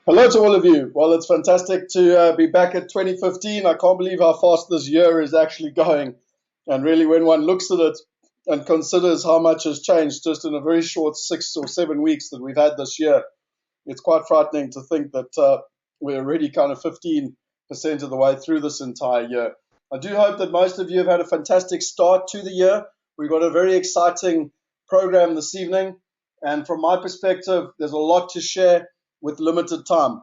Hello to all of you. Well, it's fantastic to be back at 2015. I can't believe how fast this year is actually going. And really, when one looks at it and considers how much has changed just in a very short 6 or 7 weeks that we've had this year, it's quite frightening to think that we're already kind of 15% of the way through this entire year. I do hope that most of you have had a fantastic start to the year. We've got a very exciting program this evening. And from my perspective, there's a lot to share with limited time.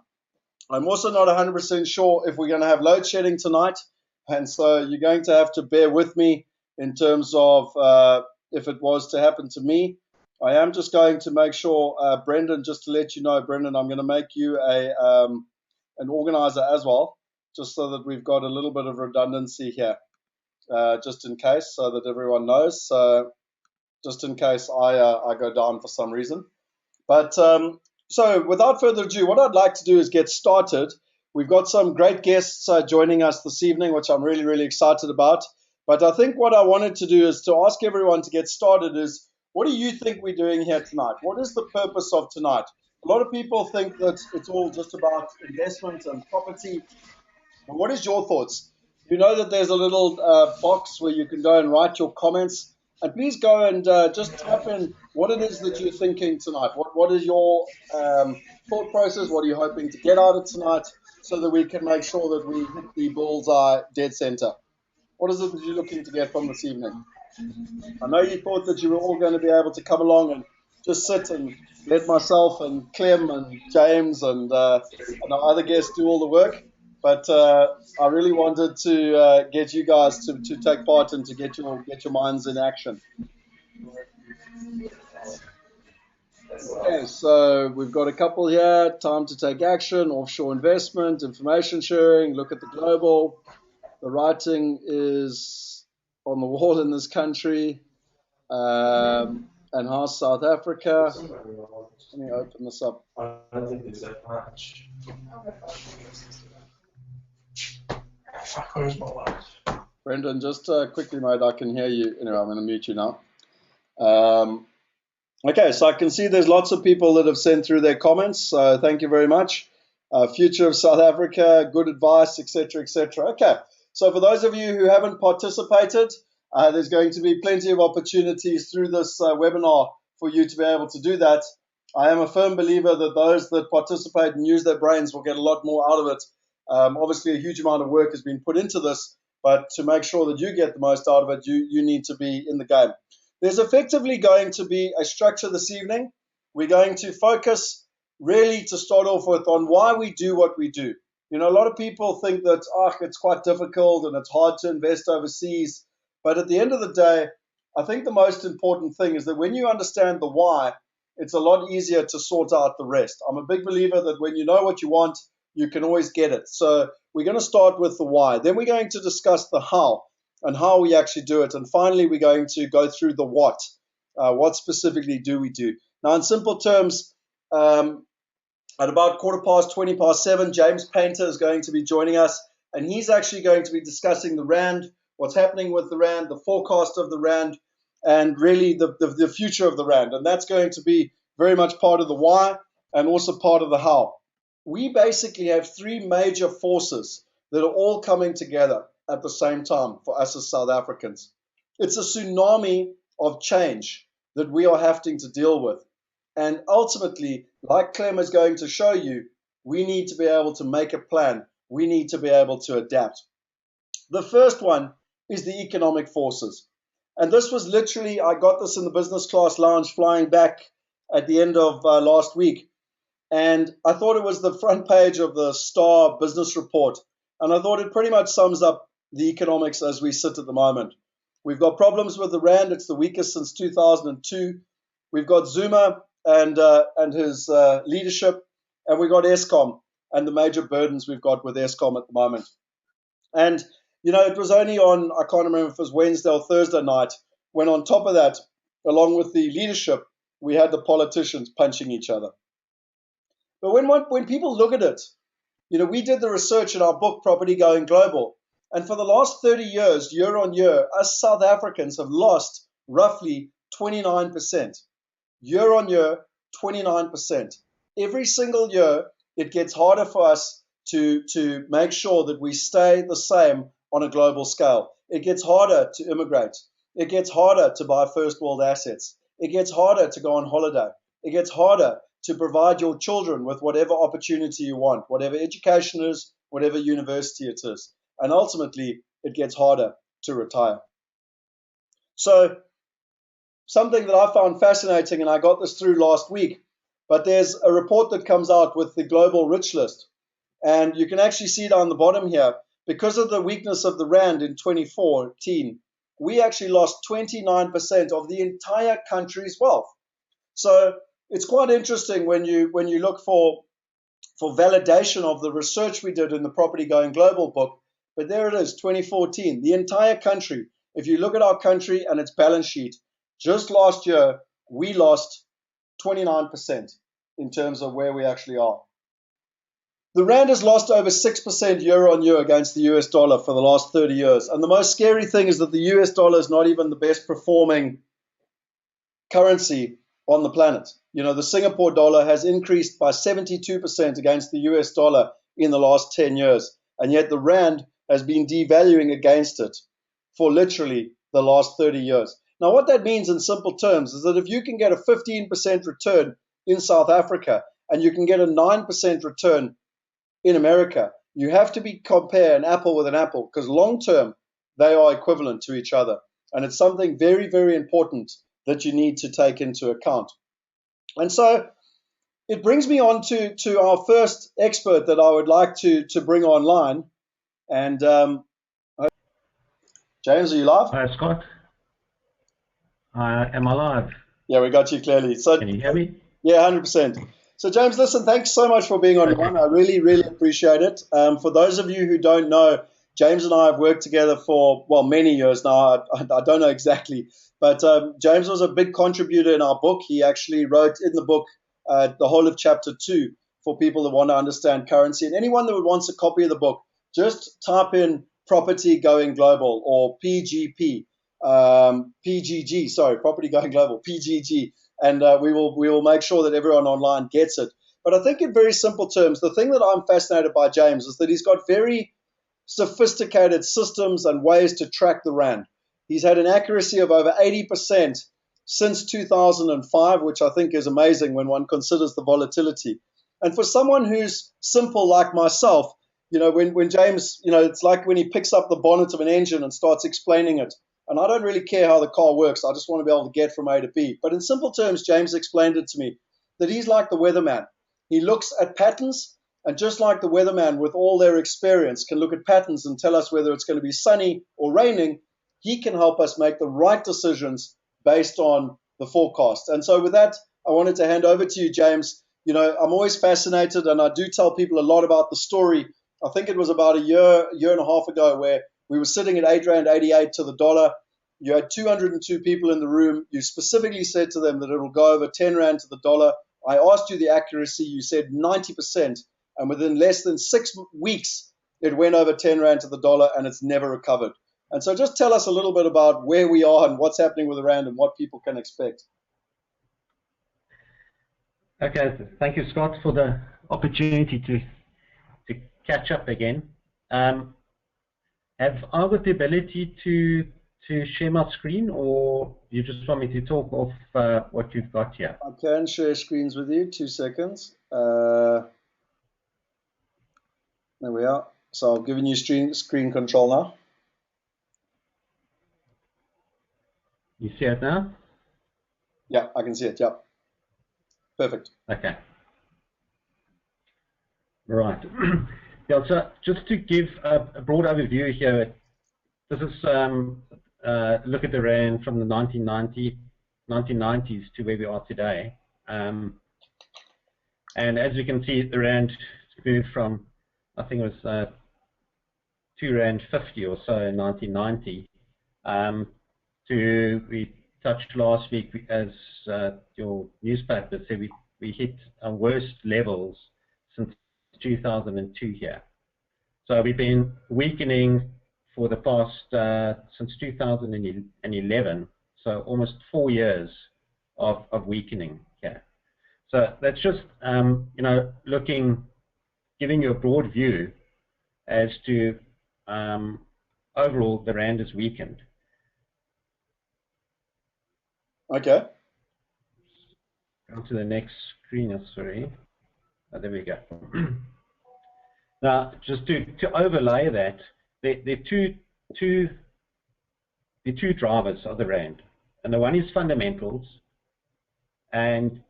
I'm also not 100% sure if we're going to have load shedding tonight, and so you're going to have to bear with me in terms of if it was to happen to me. I am just going to make sure, Brendan, just to let you know, Brendan, I'm going to make you an organizer as well, just so that we've got a little bit of redundancy here, just in case, so that everyone knows, just in case I go down for some reason. But so without further ado, what I'd like to do is get started. We've got some great guests joining us this evening, which I'm really, really excited about. But I think what I wanted to do is to ask everyone to get started is, what do you think we're doing here tonight? What is the purpose of tonight? A lot of people think that it's all just about investment and property. But what is your thoughts? You know that there's a little box where you can go and write your comments. And please go and just type in what it is that you're thinking tonight. What is your thought process? What are you hoping to get out of tonight so that we can make sure that we hit the bullseye dead center? What is it that you're looking to get from this evening? I know you thought that you were all going to be able to come along and just sit and let myself and Clem and James and our other guests do all the work. But I really wanted to get you guys to take part and to get your minds in action. Okay, so we've got a couple here. Time to take action, offshore investment, information sharing, look at the global. The writing is on the wall in this country. And how's South Africa? Let me open this up. I don't think there's that much. Fuck, where's my light? Brendan, just quickly, mate, I can hear you. Anyway, I'm going to mute you now. Okay, so I can see there's lots of people that have sent through their comments. So thank you very much. Future of South Africa, good advice, etc., etc. Okay, so for those of you who haven't participated, there's going to be plenty of opportunities through this webinar for you to be able to do that. I am a firm believer that those that participate and use their brains will get a lot more out of it. Obviously, a huge amount of work has been put into this, but to make sure that you get the most out of it, you need to be in the game. There's effectively going to be a structure this evening. We're going to focus really to start off with on why we do what we do. You know, a lot of people think that, it's quite difficult and it's hard to invest overseas. But at the end of the day, I think the most important thing is that when you understand the why, it's a lot easier to sort out the rest. I'm a big believer that when you know what you want, you can always get it. So we're going to start with the why. Then we're going to discuss the how and how we actually do it. And finally, we're going to go through the what. What specifically do we do? Now, in simple terms, at about 7:15, James Paynter is going to be joining us. And he's actually going to be discussing the Rand, what's happening with the Rand, the forecast of the Rand, and really the future of the Rand. And that's going to be very much part of the why and also part of the how. We basically have three major forces that are all coming together at the same time for us as South Africans. It's a tsunami of change that we are having to deal with. And ultimately, like Clem is going to show you, we need to be able to make a plan. We need to be able to adapt. The first one is the economic forces. And this was literally, I got this in the business class lounge flying back at the end of last week. And I thought it was the front page of the Star Business Report. And I thought it pretty much sums up the economics as we sit at the moment. We've got problems with the Rand. It's the weakest since 2002. We've got Zuma and his leadership. And we've got Eskom and the major burdens we've got with Eskom at the moment. And, you know, it was only on, I can't remember if it was Wednesday or Thursday night, when on top of that, along with the leadership, we had the politicians punching each other. But when people look at it, you know, we did the research in our book, Property Going Global. And for the last 30 years, year on year, us South Africans have lost roughly 29%. Year on year, 29%. Every single year, it gets harder for us to make sure that we stay the same on a global scale. It gets harder to immigrate. It gets harder to buy first world assets. It gets harder to go on holiday. It gets harder to provide your children with whatever opportunity you want, whatever education is, whatever university it is. And ultimately, it gets harder to retire. So something that I found fascinating, and I got this through last week, but there's a report that comes out with the global rich list. And you can actually see down the bottom here, because of the weakness of the rand in 2014, we actually lost 29% of the entire country's wealth. So it's quite interesting when you look for validation of the research we did in the Property Going Global book. But there it is, 2014, the entire country. If you look at our country and its balance sheet, just last year, we lost 29% in terms of where we actually are. The rand has lost over 6% year on year against the US dollar for the last 30 years. And the most scary thing is that the US dollar is not even the best performing currency on the planet. You know, the Singapore dollar has increased by 72% against the US dollar in the last 10 years. And yet the rand has been devaluing against it for literally the last 30 years. Now, what that means in simple terms is that if you can get a 15% return in South Africa and you can get a 9% return in America, you have to compare an apple with an apple, because long term they are equivalent to each other. And it's something very, very important that you need to take into account. And so it brings me on to our first expert that I would like to bring online. And James, are you live? Hi, Scott. Am I live? Yeah, we got you clearly. So, can you hear me? Yeah, 100%. So, James, listen, thanks so much for being online. I really, really appreciate it. For those of you who don't know, James and I have worked together for, well, many years now. I don't know exactly. But James was a big contributor in our book. He actually wrote in the book the whole of chapter 2 for people that want to understand currency. And anyone that wants a copy of the book, just type in Property Going Global or PGP, PGG, sorry, Property Going Global, PGG. And we will make sure that everyone online gets it. But I think in very simple terms, the thing that I'm fascinated by James is that he's got very sophisticated systems and ways to track the rand. He's had an accuracy of over 80% since 2005, which I think is amazing when one considers the volatility. And for someone who's simple like myself, you know, when James, you know, it's like when he picks up the bonnet of an engine and starts explaining it. And I don't really care how the car works. I just want to be able to get from A to B. But in simple terms, James explained it to me that he's like the weatherman. He looks at patterns, and just like the weatherman with all their experience can look at patterns and tell us whether it's going to be sunny or raining, he can help us make the right decisions based on the forecast. And so with that, I wanted to hand over to you, James. You know, I'm always fascinated, and I do tell people a lot about the story. I think it was about a year and a half ago where we were sitting at 8 Rand 88 to the dollar. You had 202 people in the room. You specifically said to them that it will go over 10 Rand to the dollar. I asked you the accuracy. You said 90%. And within less than 6 weeks, it went over 10 Rand to the dollar, and it's never recovered. And so just tell us a little bit about where we are and what's happening with the rand and what people can expect. Okay, thank you, Scott, for the opportunity to catch up again. Have I got the ability to share my screen, or you just want me to talk off what you've got here? I can share screens with you. 2 seconds. There we are. So I've given you screen control now. You see it now? Yeah, I can see it. Yeah. Perfect. Okay. Right. Yeah, so just to give a broad overview here, this is look at the rand from the 1990s to where we are today. And as you can see, the rand moved from, I think it was 2 Rand 50 or so in 1990 to, we touched last week, as your newspaper said, we hit our worst levels since 2002 here. So we've been weakening for the past, since 2011, so almost 4 years of weakening here. So that's just, you know, looking giving you a broad view as to overall the rand is weakened. Okay. Go to the next screen, sorry. Oh, there we go. Now, just to overlay that, there are two drivers of the rand, and the one is fundamentals, and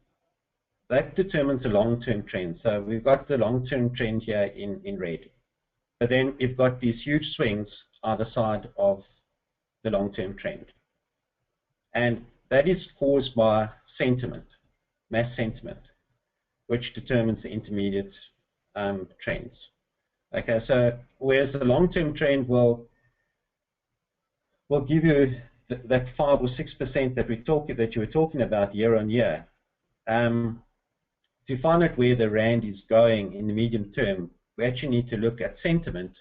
that determines the long-term trend. So we've got the long-term trend here in red, but then we've got these huge swings either side of the long-term trend, and that is caused by sentiment, mass sentiment, which determines the intermediate trends. Okay, so whereas the long-term trend will give you that 5 or 6% that you were talking about year on year. To find out where the rand is going in the medium term, we actually need to look at sentiment,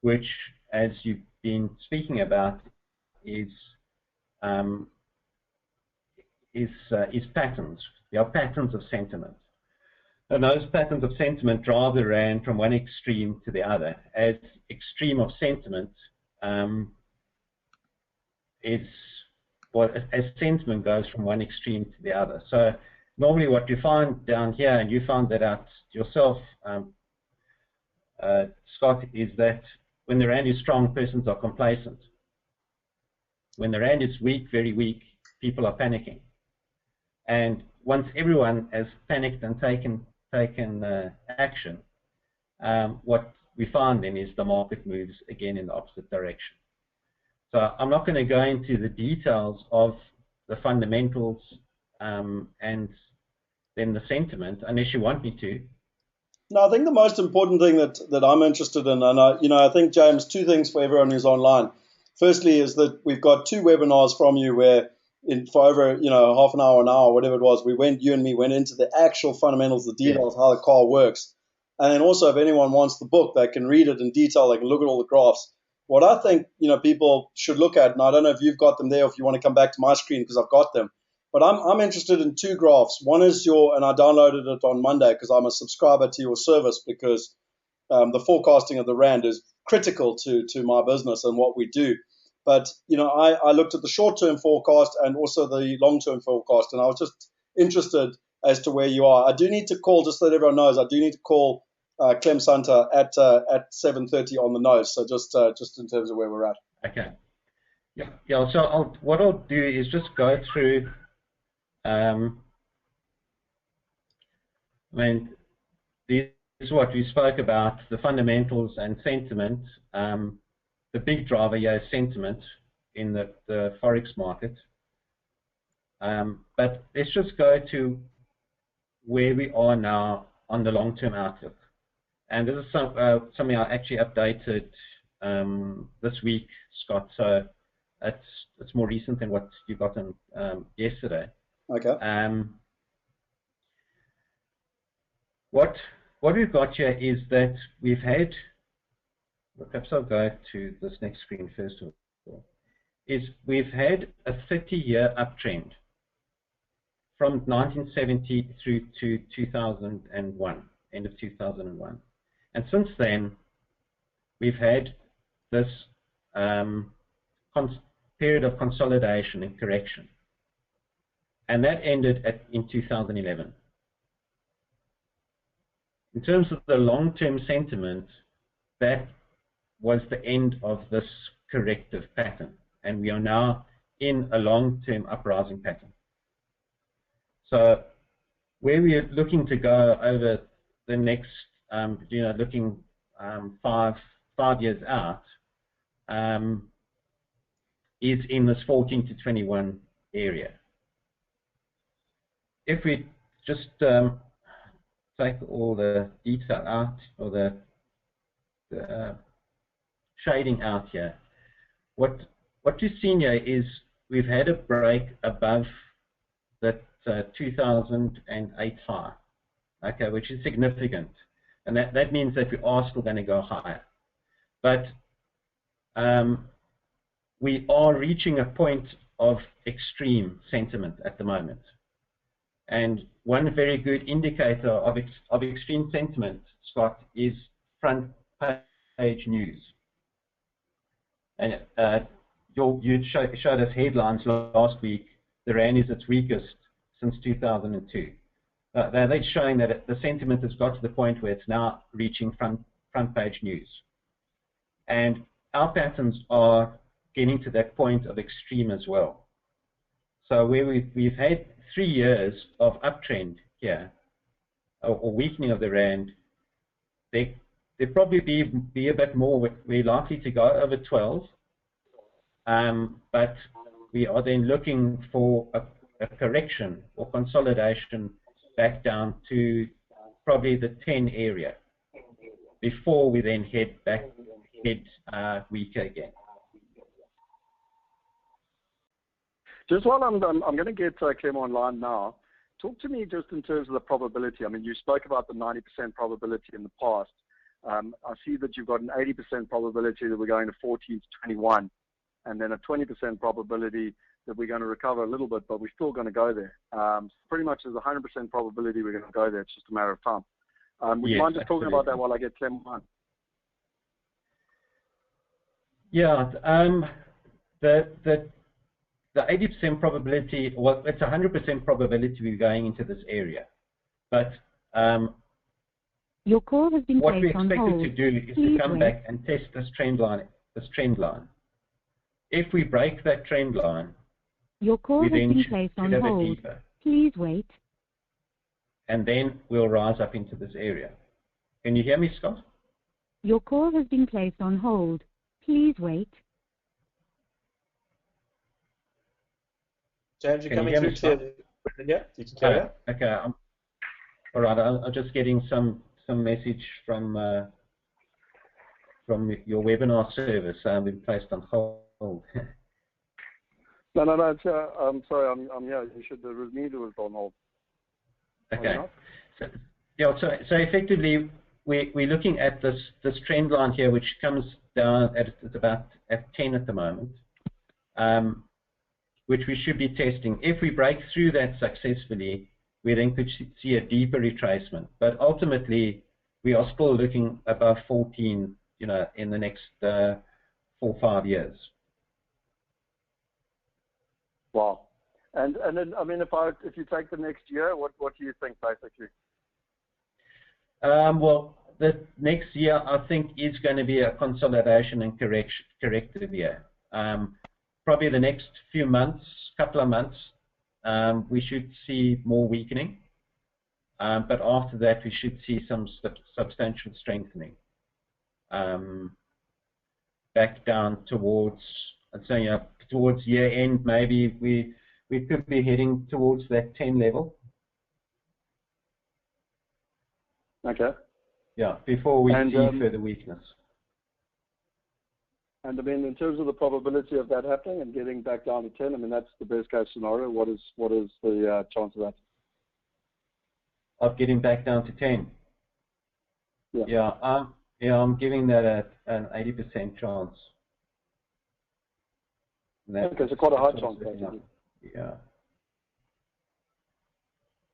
which, as you've been speaking about, is patterns. There are patterns of sentiment. And those patterns of sentiment drive the rand from one extreme to the other. As extreme of sentiment as sentiment goes from one extreme to the other. So normally what you find down here, and you found that out yourself, Scott, is that when the rand is strong, persons are complacent. When the rand is weak, very weak, people are panicking. And once everyone has panicked and taken action, what we find then is the market moves again in the opposite direction. So I'm not going to go into the details of the fundamentals and then the sentiment, unless you want me to. No, I think the most important thing that I'm interested in, and I think, James, two things for everyone who's online. Firstly is that we've got 2 webinars from you where for over half an hour, whatever it was, you and me went into the actual fundamentals, the details, how the car works. And then also, if anyone wants the book, they can read it in detail, they can look at all the graphs. What I think people should look at, and I don't know if you've got them there or if you want to come back to my screen because I've got them, but I'm interested in 2 graphs. One is and I downloaded it on Monday because I'm a subscriber to your service, because the forecasting of the rand is critical to my business and what we do. But I looked at the short-term forecast and also the long-term forecast, and I was just interested as to where you are. I do need to call, just so that everyone knows, I do need to call Clem Sunter at 7:30 on the nose. So just in terms of where we're at. Okay. Yeah. So what I'll do is just go through. This is what we spoke about: the fundamentals and sentiment. The big driver here is sentiment in the forex market. But let's just go to where we are now on the long-term outlook. And this is something I actually updated this week, Scott. So it's more recent than what you got on yesterday. Okay. What we've got here is that we've had. Perhaps I'll go to this next screen first of all. We've had a 30-year uptrend from 1970 through to 2001, end of 2001. And since then, we've had this period of consolidation and correction. And that ended in 2011. In terms of the long-term sentiment, that was the end of this corrective pattern, and we are now in a long-term uprising pattern. So where we are looking to go over the next, looking 5 years out, is in this 14 to 21 area. If we just take all the detail out, or the shading out here, what you've seen here is we've had a break above that 2008 high, okay, which is significant, and that means that we are still going to go higher. But we are reaching a point of extreme sentiment at the moment, and one very good indicator of extreme sentiment, Scott, is front page news. And you showed us headlines last week. The rand is its weakest since 2002. They're showing that the sentiment has got to the point where it's now reaching front page news. And our patterns are getting to that point of extreme as well. So where we've had 3 years of uptrend here, or weakening of the rand, there probably be a bit more. We're likely to go over 12, but we are then looking for a correction or consolidation back down to probably the 10 area before we then head weaker again. Just while I'm going to get Clem online now. Talk to me just in terms of the probability. I mean, you spoke about the 90% probability in the past. I see that you've got an 80% probability that we're going to 14 to 21, and then a 20% probability that we're going to recover a little bit, but we're still going to go there. So pretty much there's a 100% probability we're going to go there. It's just a matter of time. Would you mind just talking about that while I get Clem on? Yeah, the 80% probability, well, it's 100% probability we're going into this area. But your call has been what placed we on hold. expected to do is to come back and test this trend line. If we break that trend line, your call has been placed on hold. Deeper. Please wait. And then we'll rise up into this area. Can you hear me, Scott? Your call has been placed on hold. Please wait. James, you're coming through clearly. Yeah, you can carry on. Okay. All right. I'm just getting some message from your webinar service. I've been placed on hold. No. I'm sorry. I'm here. You should. The meter was on hold. Okay. So effectively, we're looking at this trend line here, which comes down at about at 10 at the moment, which we should be testing. If we break through that successfully, we then could see a deeper retracement. But ultimately, we are still looking above 14, in the next 4 or 5 years. Wow. And then, I mean, if you take the next year, what do you think basically? Well, the next year I think is going to be a consolidation and corrective year. Probably the next few months, couple of months, we should see more weakening. But after that, we should see some substantial strengthening. Back down towards, I'd say, towards year end, maybe we could be heading towards that 10 level. Okay. Yeah, before we see further weakness. And I mean, in terms of the probability of that happening and getting back down to 10, I mean, that's the best case scenario. What is the chance of that? Of getting back down to 10? Yeah. I'm giving that an 80% chance. Okay, so quite a high chance, basically. Yeah.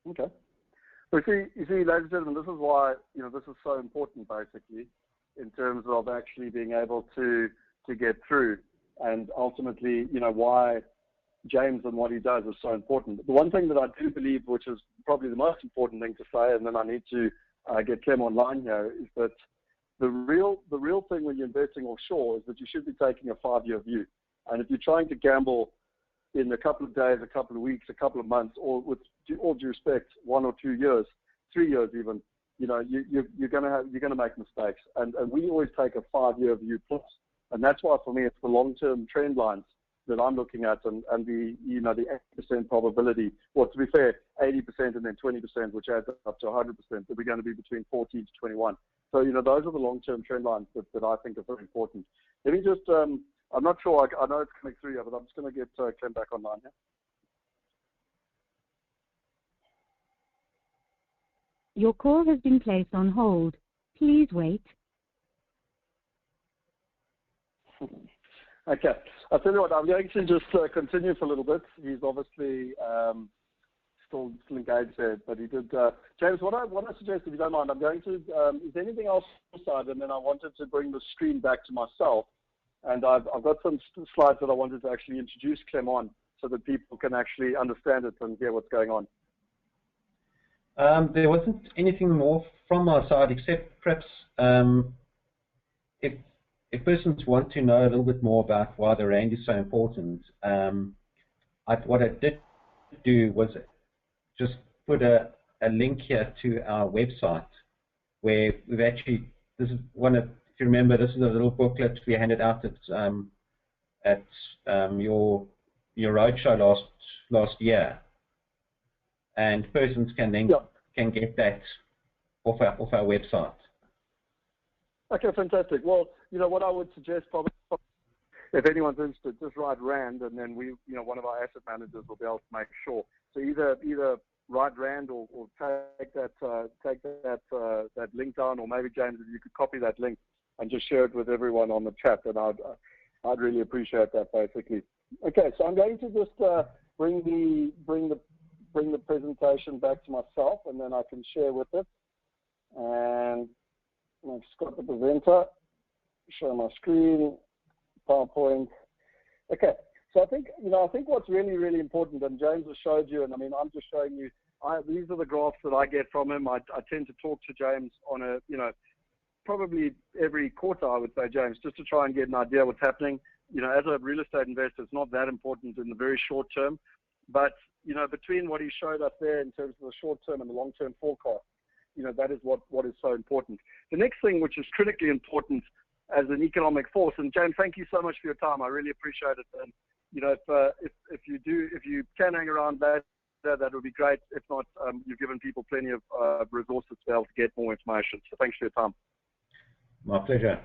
Okay. But you see, ladies and gentlemen, this is why this is so important, basically, in terms of actually being able to get through, and ultimately, why James and what he does is so important. The one thing that I do believe, which is probably the most important thing to say, and then I need to get Clem online here, is that the real thing when you're investing offshore is that you should be taking a 5-year view. And if you're trying to gamble in a couple of days, a couple of weeks, a couple of months, or with all due respect, 1 or 2 years, 3 years even, you're going to make mistakes. And we always take a 5-year view plus. And that's why for me it's the long-term trend lines that I'm looking at, and the 80% probability. Well, to be fair, 80% and then 20%, which adds up to 100%. That we're going to be between 14 to 21. So those are the long-term trend lines that I think are very important. Let me just I'm not sure. I know it's coming through here, but I'm just going to get Clem back online here. Your call has been placed on hold. Please wait. Okay. I'll tell you what, I'm going to just continue for a little bit. He's obviously still engaged there, but he did. James, what I suggest, if you don't mind, I'm going to. Is there anything else on the side? And then I wanted to bring the stream back to myself, and I've got some slides that I wanted to actually introduce Clem on, so that people can actually understand it and hear what's going on. There wasn't anything more from our side, except perhaps if persons want to know a little bit more about why the Rand is so important, what I did do was just put a link here to our website, where we've actually, this is one of, if you remember, this is a little booklet we handed out at your roadshow last year, and persons can then can get that off our website. Okay, fantastic. Well, what I would suggest, probably, if anyone's interested, just write Rand, and then one of our asset managers will be able to make sure. So either write Rand or take that link down, or maybe James, if you could copy that link and just share it with everyone on the chat, and I'd really appreciate that, basically. Okay, so I'm going to just bring the presentation back to myself, and then I can share with it. And I've just got the presenter, show my screen, PowerPoint. Okay, so I think what's really, really important, and James has showed you, and I mean, I'm just showing you, these are the graphs that I get from him. I tend to talk to James on a, probably every quarter, I would say, James, just to try and get an idea of what's happening. As a real estate investor, it's not that important in the very short term, but, between what he showed us there in terms of the short term and the long term forecast, that is what is so important. The next thing, which is critically important as an economic force, and James, thank you so much for your time. I really appreciate it. And if you can hang around that would be great. If not, you've given people plenty of resources to be able to get more information. So thanks for your time. My pleasure.